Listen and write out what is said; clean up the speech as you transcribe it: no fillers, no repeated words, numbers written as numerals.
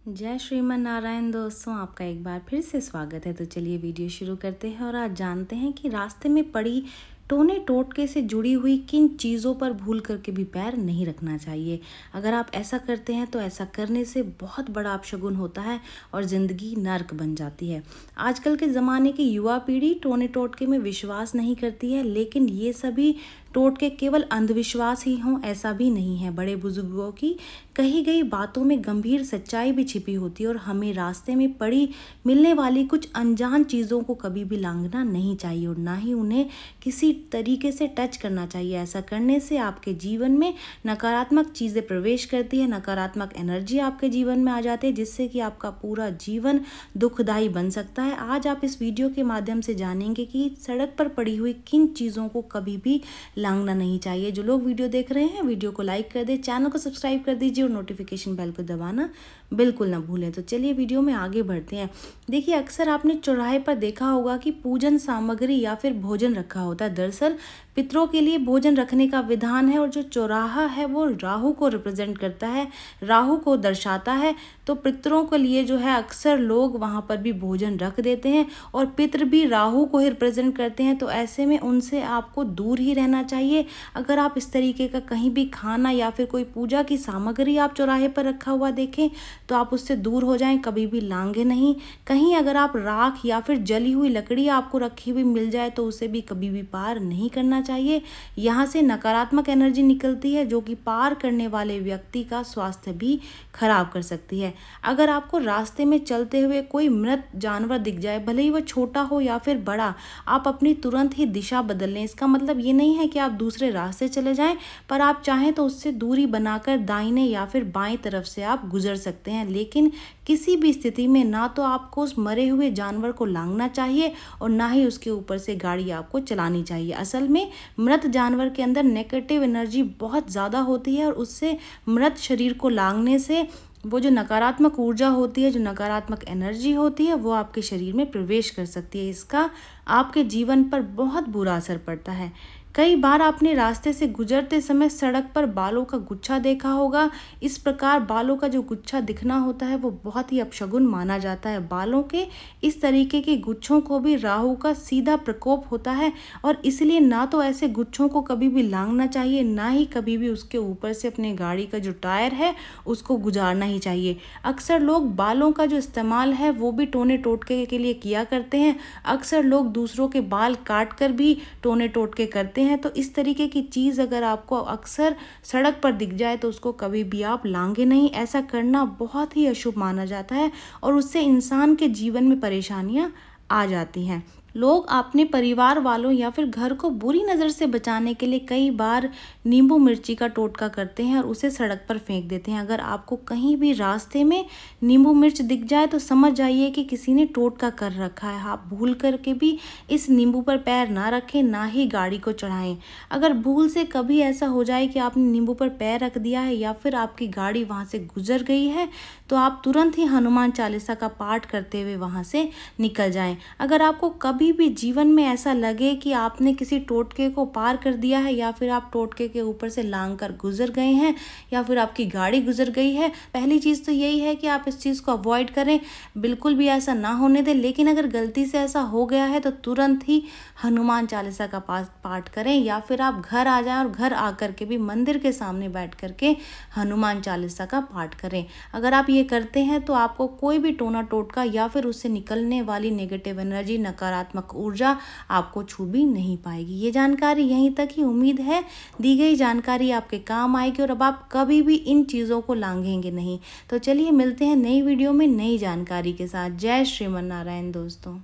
जय श्रीमन नारायण दोस्तों, आपका एक बार फिर से स्वागत है। तो चलिए वीडियो शुरू करते हैं और आज जानते हैं कि रास्ते में पड़ी टोने टोटके से जुड़ी हुई किन चीज़ों पर भूल करके भी पैर नहीं रखना चाहिए। अगर आप ऐसा करते हैं तो ऐसा करने से बहुत बड़ा अपशगुन होता है और ज़िंदगी नर्क बन जाती है। आजकल के ज़माने की युवा पीढ़ी टोने टोटके में विश्वास नहीं करती है, लेकिन ये सभी टोटके केवल अंधविश्वास ही हों ऐसा भी नहीं है। बड़े बुजुर्गों की कही गई बातों में गंभीर सच्चाई भी छिपी होती है और हमें रास्ते में पड़ी मिलने वाली कुछ अनजान चीज़ों को कभी भी लांघना नहीं चाहिए और ना ही उन्हें किसी तरीके से टच करना चाहिए। ऐसा करने से आपके जीवन में नकारात्मक चीज़ें प्रवेश करती है, नकारात्मक एनर्जी आपके जीवन में आ जाती है, जिससे कि आपका पूरा जीवन दुखदायी बन सकता है। आज आप इस वीडियो के माध्यम से जानेंगे कि सड़क पर पड़ी हुई किन चीज़ों को कभी भी लांघना नहीं चाहिए। जो लोग वीडियो देख रहे हैं वीडियो को लाइक कर दें, चैनल को सब्सक्राइब कर दीजिए और नोटिफिकेशन बेल को दबाना बिल्कुल ना भूलें। तो चलिए वीडियो में आगे बढ़ते हैं। देखिए, अक्सर आपने चौराहे पर देखा होगा कि पूजन सामग्री या फिर भोजन रखा होता है। दरअसल पितरों के लिए भोजन रखने का विधान है और जो चौराहा है वो राहु को रिप्रेजेंट करता है, राहु को दर्शाता है। तो पितरों के लिए जो है अक्सर लोग वहाँ पर भी भोजन रख देते हैं और पितर भी राहु को ही रिप्रेजेंट करते हैं। तो ऐसे में उनसे आपको दूर ही रहना चाहिए। अगर आप इस तरीके का कहीं भी खाना या फिर कोई पूजा की सामग्री आप चौराहे पर रखा हुआ देखें तो आप उससे दूर हो जाएं, कभी भी लांघे नहीं। कहीं अगर आप राख या फिर जली हुई लकड़ी आपको रखी हुई मिल जाए तो उसे भी कभी भी पार नहीं करना चाहिए। यहाँ से नकारात्मक एनर्जी निकलती है जो कि पार करने वाले व्यक्ति का स्वास्थ्य भी खराब कर सकती है। अगर आपको रास्ते में चलते हुए कोई मृत जानवर दिख जाए, भले ही वह छोटा हो या फिर बड़ा, आप अपनी तुरंत ही दिशा बदल लें। इसका मतलब ये नहीं है कि आप दूसरे रास्ते चले जाएं, पर आप चाहें तो उससे दूरी बनाकर दाहिने या फिर बाएं तरफ से आप गुजर सकते हैं। लेकिन किसी भी स्थिति में ना तो आपको उस मरे हुए जानवर को लांघना चाहिए और ना ही उसके ऊपर से गाड़ी आपको चलानी चाहिए। असल में मृत जानवर के अंदर नेगेटिव एनर्जी बहुत ज़्यादा होती है और उससे मृत शरीर को लांघने से वो जो नकारात्मक ऊर्जा होती है, जो नकारात्मक एनर्जी होती है, वो आपके शरीर में प्रवेश कर सकती है। इसका आपके जीवन पर बहुत बुरा असर पड़ता है। कई बार आपने रास्ते से गुजरते समय सड़क पर बालों का गुच्छा देखा होगा। इस प्रकार बालों का जो गुच्छा दिखना होता है वो बहुत ही अपशगुन माना जाता है। बालों के इस तरीके के गुच्छों को भी राहु का सीधा प्रकोप होता है और इसलिए ना तो ऐसे गुच्छों को कभी भी लांघना चाहिए, ना ही कभी भी उसके ऊपर से अपने गाड़ी का जो टायर है उसको गुजारना ही चाहिए। अक्सर लोग बालों का जो इस्तेमाल है वो भी टोने टोटके के लिए किया करते हैं। अक्सर लोग दूसरों के बाल काट कर भी टोने टोटके करते हैं। तो इस तरीके की चीज़ अगर आपको अक्सर सड़क पर दिख जाए तो उसको कभी भी आप लांघे नहीं। ऐसा करना बहुत ही अशुभ माना जाता है और उससे इंसान के जीवन में परेशानियां आ जाती हैं। लोग अपने परिवार वालों या फिर घर को बुरी नज़र से बचाने के लिए कई बार नींबू मिर्ची का टोटका करते हैं और उसे सड़क पर फेंक देते हैं। अगर आपको कहीं भी रास्ते में नींबू मिर्च दिख जाए तो समझ जाइए कि किसी ने टोटका कर रखा है। आप भूल करके भी इस नींबू पर पैर ना रखें, ना ही गाड़ी को चढ़ाएं। अगर भूल से कभी ऐसा हो जाए कि आपने नींबू पर पैर रख दिया है या फिर आपकी गाड़ी वहाँ से गुजर गई है तो आप तुरंत ही हनुमान चालीसा का पाठ करते हुए वहाँ से निकल जाएं। अगर आपको कभी भी जीवन में ऐसा लगे कि आपने किसी टोटके को पार कर दिया है या फिर आप टोटके के ऊपर से लांघ कर गुजर गए हैं या फिर आपकी गाड़ी गुजर गई है, पहली चीज़ तो यही है कि आप इस चीज़ को अवॉइड करें, बिल्कुल भी ऐसा ना होने दें। लेकिन अगर गलती से ऐसा हो गया है तो तुरंत ही हनुमान चालीसा का पाठ करें या फिर आप घर आ जाएं और घर आकर के भी मंदिर के सामने बैठ करके हनुमान चालीसा का पाठ करें। अगर आप ये करते हैं तो आपको कोई भी टोना टोटका या फिर उससे निकलने वाली नेगेटिव एनर्जी, नकारात्मक ऊर्जा आपको छू भी नहीं पाएगी। ये जानकारी यहीं तक ही। उम्मीद है दी गई जानकारी आपके काम आएगी और अब आप कभी भी इन चीज़ों को लांघेंगे नहीं। तो चलिए मिलते हैं नई वीडियो में नई जानकारी के साथ। जय श्रीमन नारायण दोस्तों।